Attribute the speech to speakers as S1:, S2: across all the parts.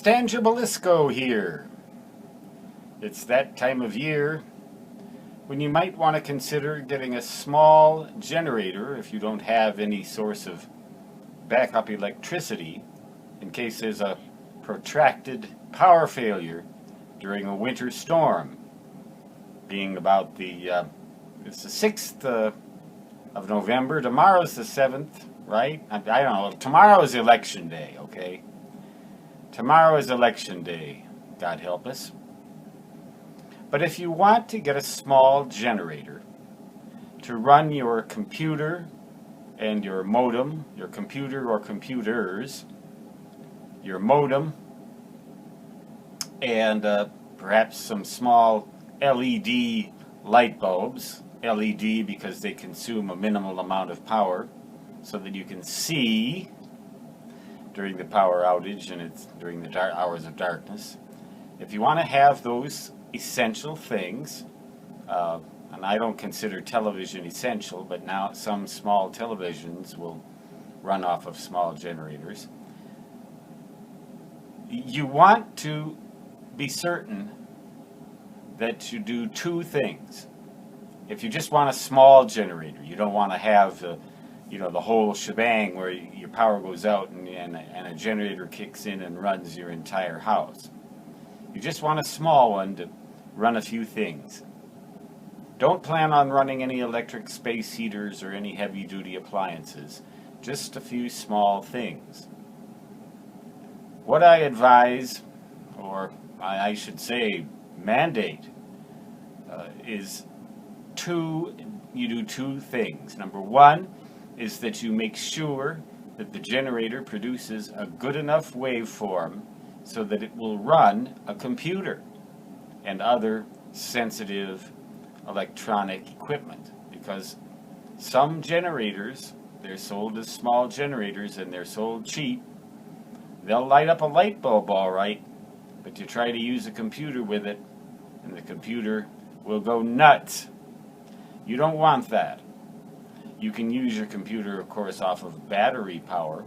S1: Stangibelisco here. It's that time of year when you might want to consider getting a small generator if you don't have any source of backup electricity in case there's a protracted power failure during a winter storm. Being about it's the 6th of November. Tomorrow's the 7th, right? I don't know. Tomorrow is election day, okay? Tomorrow is election day, God help us. But if you want to get a small generator to run your computer and your modem, your computer or computers, your modem, and perhaps some small LED light bulbs, LED because they consume a minimal amount of power so that you can see during the power outage and it's during the hours of darkness. If you want to have those essential things, and I don't consider television essential, but now some small televisions will run off of small generators. You want to be certain that you do two things. If you just want a small generator, you don't want to have the whole shebang where your power goes out and a generator kicks in and runs your entire house. You just want a small one to run a few things. Don't plan on running any electric space heaters or any heavy-duty appliances. Just a few small things. What I advise, or I should say mandate, is you do two things. Number one is that you make sure that the generator produces a good enough waveform so that it will run a computer and other sensitive electronic equipment. Because some generators, they're sold as small generators and they're sold cheap. They'll light up a light bulb all right, but you try to use a computer with it and the computer will go nuts. You don't want that. You can use your computer, of course, off of battery power.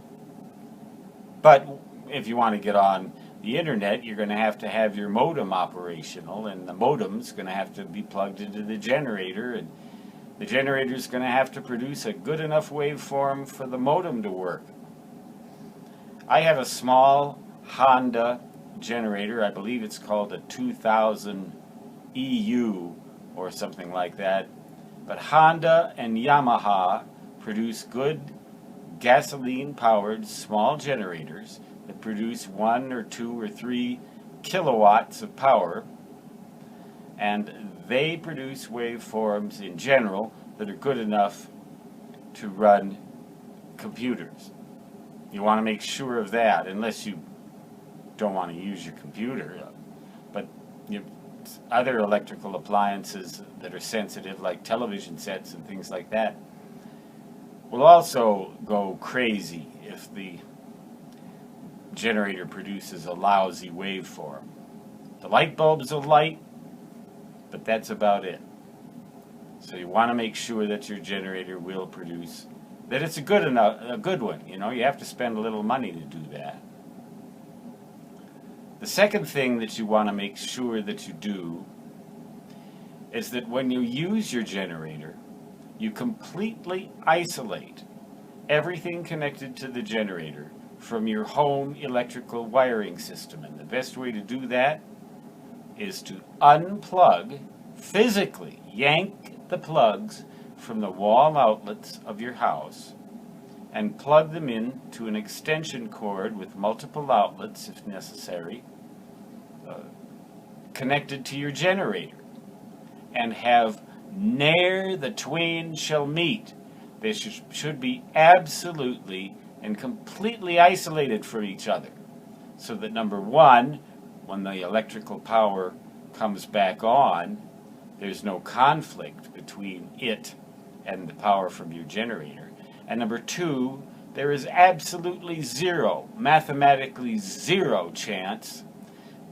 S1: But if you want to get on the internet, you're going to have your modem operational, and the modem's going to have to be plugged into the generator, and the generator's going to have to produce a good enough waveform for the modem to work. I have a small Honda generator. I believe it's called a 2000 EU or something like that. But Honda and Yamaha produce good gasoline-powered small generators that produce 1 or 2 or 3 kilowatts of power, and they produce waveforms in general that are good enough to run computers. You want to make sure of that, unless you don't want to use your computer. But other electrical appliances that are sensitive, like television sets and things like that, will also go crazy if the generator produces a lousy waveform. The light bulbs will light, but that's about it. So you want to make sure that your generator will produce, that it's a good one. You have to spend a little money to do that. The second thing that you want to make sure that you do is that when you use your generator, you completely isolate everything connected to the generator from your home electrical wiring system. And the best way to do that is to unplug, physically yank the plugs from the wall outlets of your house and plug them in to an extension cord with multiple outlets, if necessary, connected to your generator, and have ne'er the twain shall meet. They should be absolutely and completely isolated from each other, so that number one, when the electrical power comes back on, there's no conflict between it and the power from your generator. And number two, there is absolutely zero, mathematically zero chance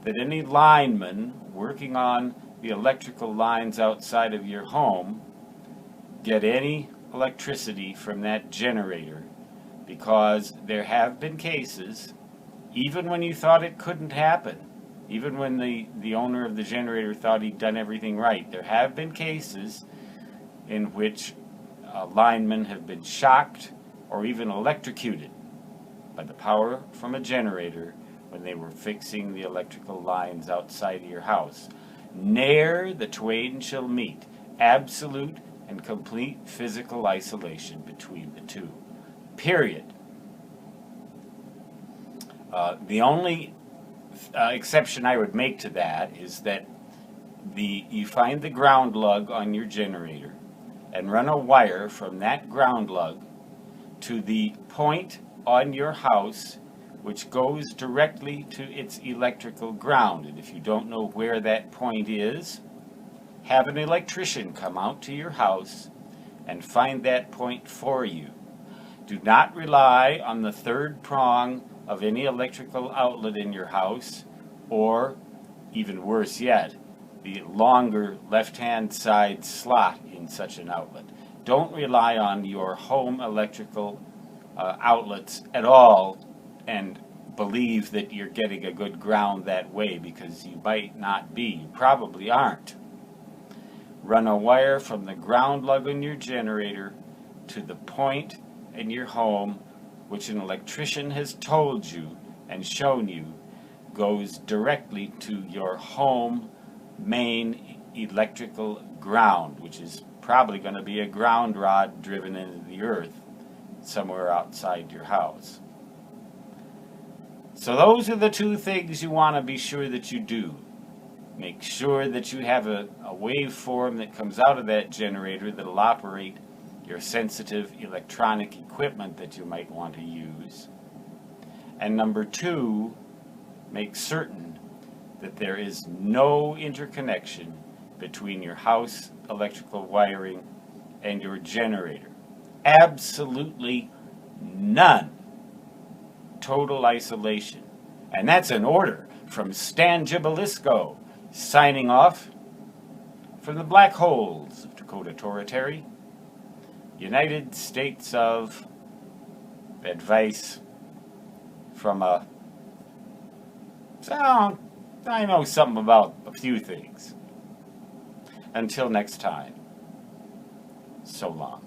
S1: that any lineman working on the electrical lines outside of your home get any electricity from that generator, because there have been cases even when you thought it couldn't happen, even when the owner of the generator thought he'd done everything right. There have been cases in which linemen have been shocked or even electrocuted by the power from a generator when they were fixing the electrical lines outside of your house. Ne'er the twain shall meet. Absolute and complete physical isolation between the two. Period. The only exception I would make to that is that you find the ground lug on your generator and run a wire from that ground lug to the point on your house which goes directly to its electrical ground. And if you don't know where that point is, have an electrician come out to your house and find that point for you. Do not rely on the third prong of any electrical outlet in your house, or, even worse yet, the longer left-hand side slot in such an outlet. Don't rely on your home electrical outlets at all and believe that you're getting a good ground that way, because you might not be. You probably aren't. Run a wire from the ground lug on your generator to the point in your home which an electrician has told you and shown you goes directly to your home main electrical ground, which is probably going to be a ground rod driven into the earth somewhere outside your house. So those are the two things you want to be sure that you do. Make sure that you have a waveform that comes out of that generator that will operate your sensitive electronic equipment that you might want to use. And number two, make certain that there is no interconnection between your house electrical wiring and your generator. Absolutely none. Total isolation. And that's an order from Stan Gibilisco, signing off from the Black Holes of Dakota Territory, United States of advice from a... So, I know something about a few things. Until next time, so long.